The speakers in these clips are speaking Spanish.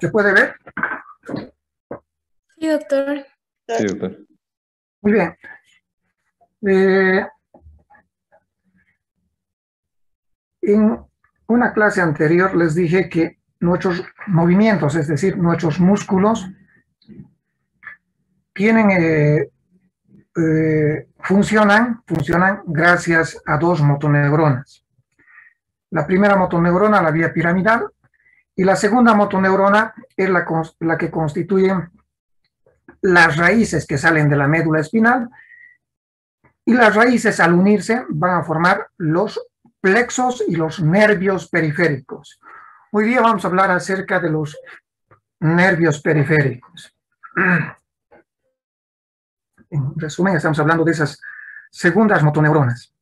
¿Se puede ver? Sí, doctor. Sí, doctor. Muy bien. En una clase anterior les dije que nuestros movimientos, es decir, nuestros músculos, tienen, funcionan gracias a dos motoneuronas. La primera motoneurona, la vía piramidal, y la segunda motoneurona es la que constituye las raíces que salen de la médula espinal, y las raíces al unirse van a formar los plexos y los nervios periféricos. Hoy día vamos a hablar acerca de los nervios periféricos. En resumen, estamos hablando de esas segundas motoneuronas.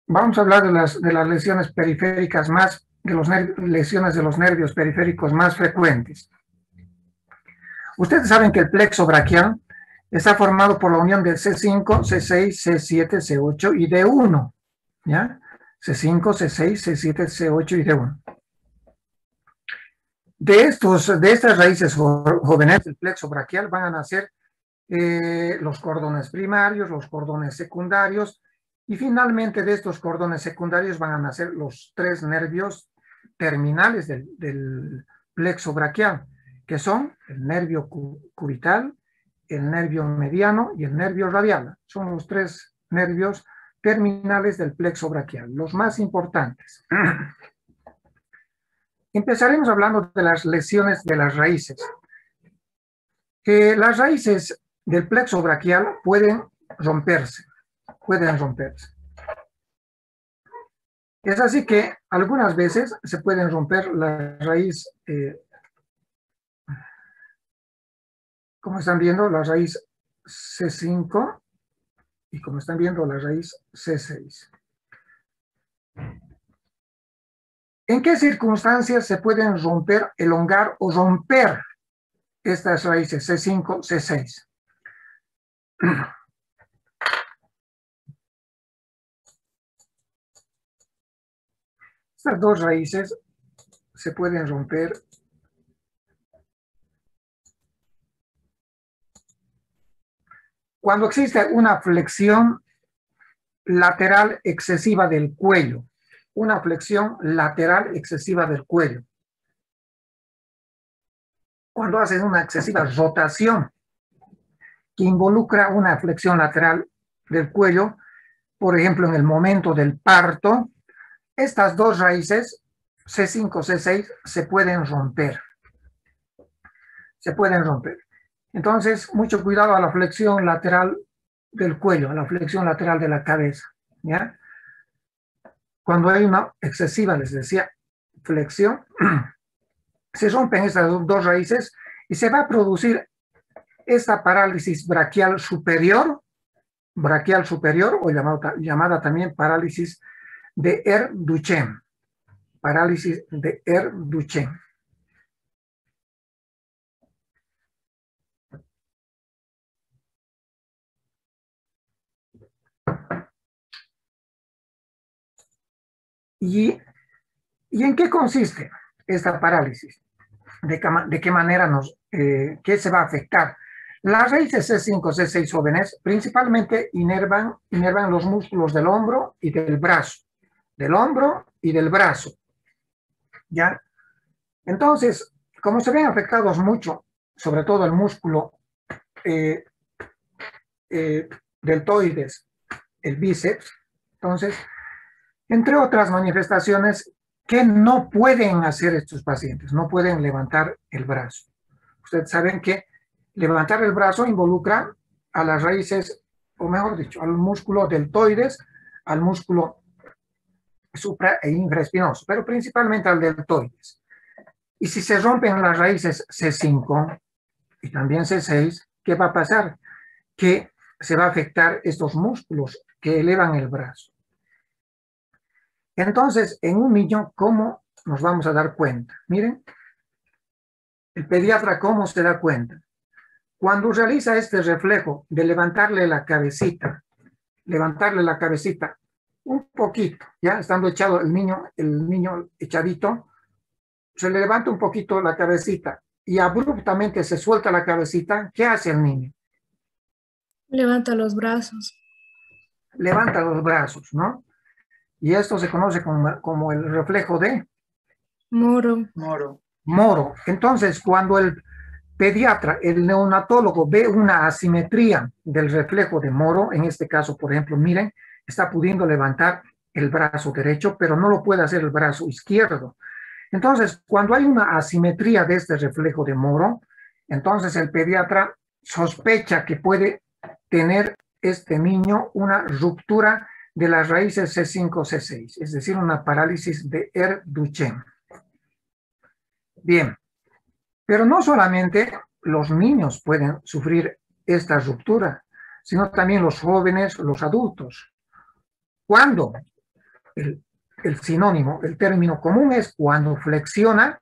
Vamos a hablar de las lesiones periféricas más, de las lesiones de los nervios periféricos más frecuentes. Ustedes saben que el plexo braquial está formado por la unión de C5, C6, C7, C8 y D1. ¿Ya? C5, C6, C7, C8 y D1. De estas raíces jóvenes del plexo braquial van a nacer los cordones primarios, los cordones secundarios, y finalmente de estos cordones secundarios van a nacer los tres nervios terminales del plexo braquial, que son el nervio cubital, el nervio mediano y el nervio radial. Son los tres nervios terminales del plexo braquial, los más importantes. Empezaremos hablando de las lesiones de las raíces. Las raíces del plexo braquial pueden romperse. Es así que algunas veces se pueden romper la raíz, como están viendo, la raíz C5 y como están viendo la raíz C6. ¿En qué circunstancias se pueden romper, elongar o romper estas raíces C5, C6? Estas dos raíces se pueden romper cuando existe una flexión lateral excesiva del cuello. Una flexión lateral excesiva del cuello. Cuando hacen una excesiva rotación que involucra una flexión lateral del cuello, por ejemplo, en el momento del parto, estas dos raíces, C5, C6, se pueden romper. Se pueden romper. Entonces, mucho cuidado a la flexión lateral del cuello, a la flexión lateral de la cabeza. ¿Ya? Cuando hay una excesiva, les decía, flexión, se rompen estas dos raíces y se va a producir esta parálisis braquial superior o llamada también parálisis de Ehr-Duchenne. Parálisis de Ehr-Duchenne. ¿Y en qué consiste esta parálisis? ¿De qué manera qué se va a afectar? Las raíces C5, C6 jóvenes principalmente inervan los músculos del hombro y del brazo. Del hombro y del brazo. ¿Ya? Entonces, como se ven afectados mucho, sobre todo el músculo deltoides, el bíceps, entonces, entre otras manifestaciones, ¿qué no pueden hacer estos pacientes? No pueden levantar el brazo. Ustedes saben que levantar el brazo involucra a las raíces, o mejor dicho, al músculo deltoides, al músculo supra e infraespinoso, pero principalmente al deltoides. Y si se rompen las raíces C5 y también C6, ¿qué va a pasar? Que se va a afectar estos músculos que elevan el brazo. Entonces, en un niño, ¿cómo nos vamos a dar cuenta? Miren, el pediatra, ¿cómo se da cuenta? Cuando realiza este reflejo de levantarle la cabecita un poquito, ya estando echado el niño echadito, se le levanta un poquito la cabecita y abruptamente se suelta la cabecita. ¿Qué hace el niño? Levanta los brazos. Levanta los brazos, ¿no? Y esto se conoce como el reflejo de Moro. Moro. Entonces, cuando el pediatra, el neonatólogo ve una asimetría del reflejo de Moro, en este caso, por ejemplo, miren, está pudiendo levantar el brazo derecho, pero no lo puede hacer el brazo izquierdo. Entonces, cuando hay una asimetría de este reflejo de Moro, entonces el pediatra sospecha que puede tener este niño una ruptura de las raíces C5, C6, es decir, una parálisis de Duchenne. Bien, pero no solamente los niños pueden sufrir esta ruptura, sino también los jóvenes, los adultos. Cuando el sinónimo, el término común es cuando flexiona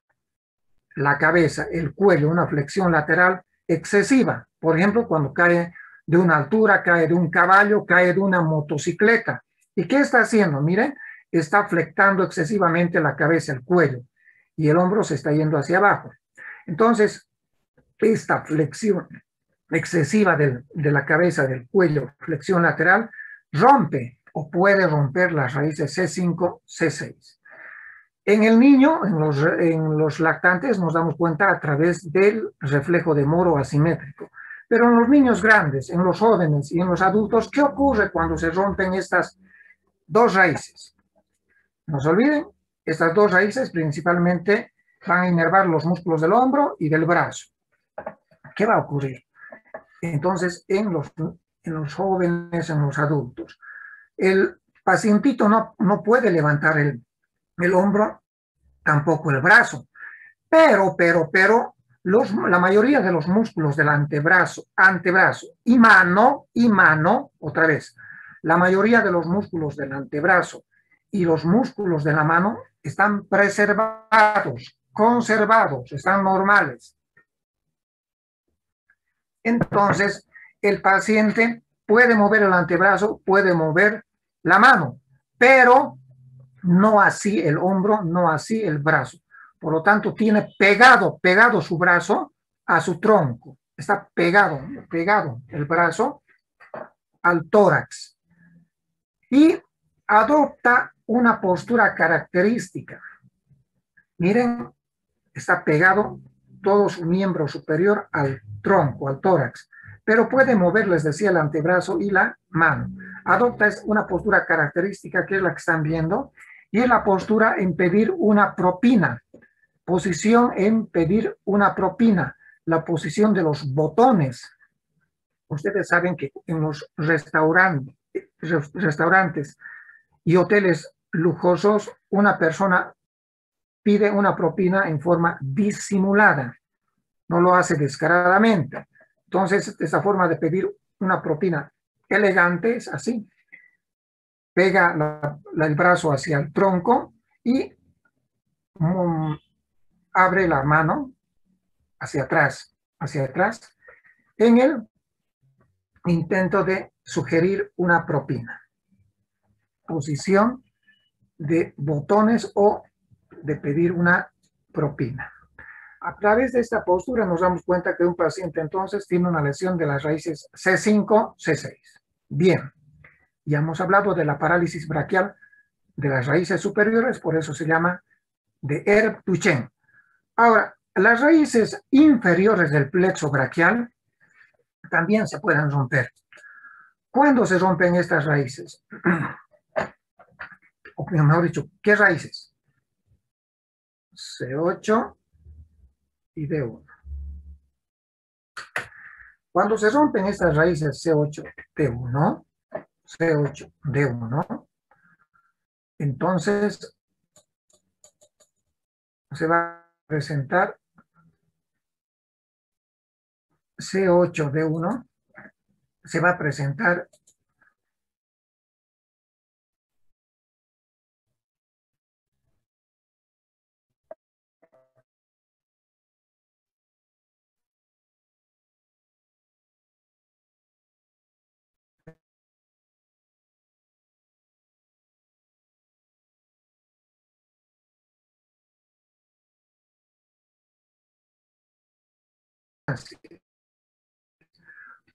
la cabeza, el cuello, una flexión lateral excesiva. Por ejemplo, cuando cae de una altura, cae de un caballo, cae de una motocicleta. ¿Y qué está haciendo? Miren, está flectando excesivamente la cabeza, el cuello, y el hombro se está yendo hacia abajo. Entonces, esta flexión excesiva de la cabeza, del cuello, flexión lateral, rompe o puede romper las raíces C5, C6. En el niño, en los lactantes, nos damos cuenta a través del reflejo de Moro asimétrico. Pero en los niños grandes, en los jóvenes y en los adultos, ¿qué ocurre cuando se rompen estas dos raíces? No se olviden, estas dos raíces principalmente van a inervar los músculos del hombro y del brazo. ¿Qué va a ocurrir? Entonces, en los jóvenes, en los adultos, el pacientito no puede levantar el hombro, tampoco el brazo, pero la mayoría de los músculos del antebrazo y mano, otra vez, la mayoría de los músculos del antebrazo y los músculos de la mano están preservados, conservados, están normales. Entonces, el paciente puede mover el antebrazo, puede mover la mano, pero no así el hombro, no así el brazo. Por lo tanto, tiene pegado su brazo a su tronco. Está pegado el brazo al tórax. Y adopta una postura característica. Miren, está pegado todo su miembro superior al tronco, al tórax, pero puede mover, les decía, el antebrazo y la mano. Adopta una postura característica, que es la que están viendo, y es la postura en pedir una propina. Posición en pedir una propina, la posición de los botones. Ustedes saben que en los restaurantes y hoteles lujosos, una persona pide una propina en forma disimulada, no lo hace descaradamente. Entonces, esta forma de pedir una propina elegante es así. Pega el brazo hacia el tronco y abre la mano hacia atrás, en el intento de sugerir una propina. Posición de botones o de pedir una propina. A través de esta postura nos damos cuenta que un paciente entonces tiene una lesión de las raíces C5, C6. Bien, ya hemos hablado de la parálisis braquial de las raíces superiores, por eso se llama de Duchenne. Ahora, las raíces inferiores del plexo braquial también se pueden romper. ¿Cuándo se rompen estas raíces? O mejor dicho, ¿qué raíces? C8 y D1. Cuando se rompen estas raíces C8, D1, C8, D1, entonces se va a presentar C8, D1, se va a presentar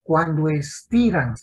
Cuando estiran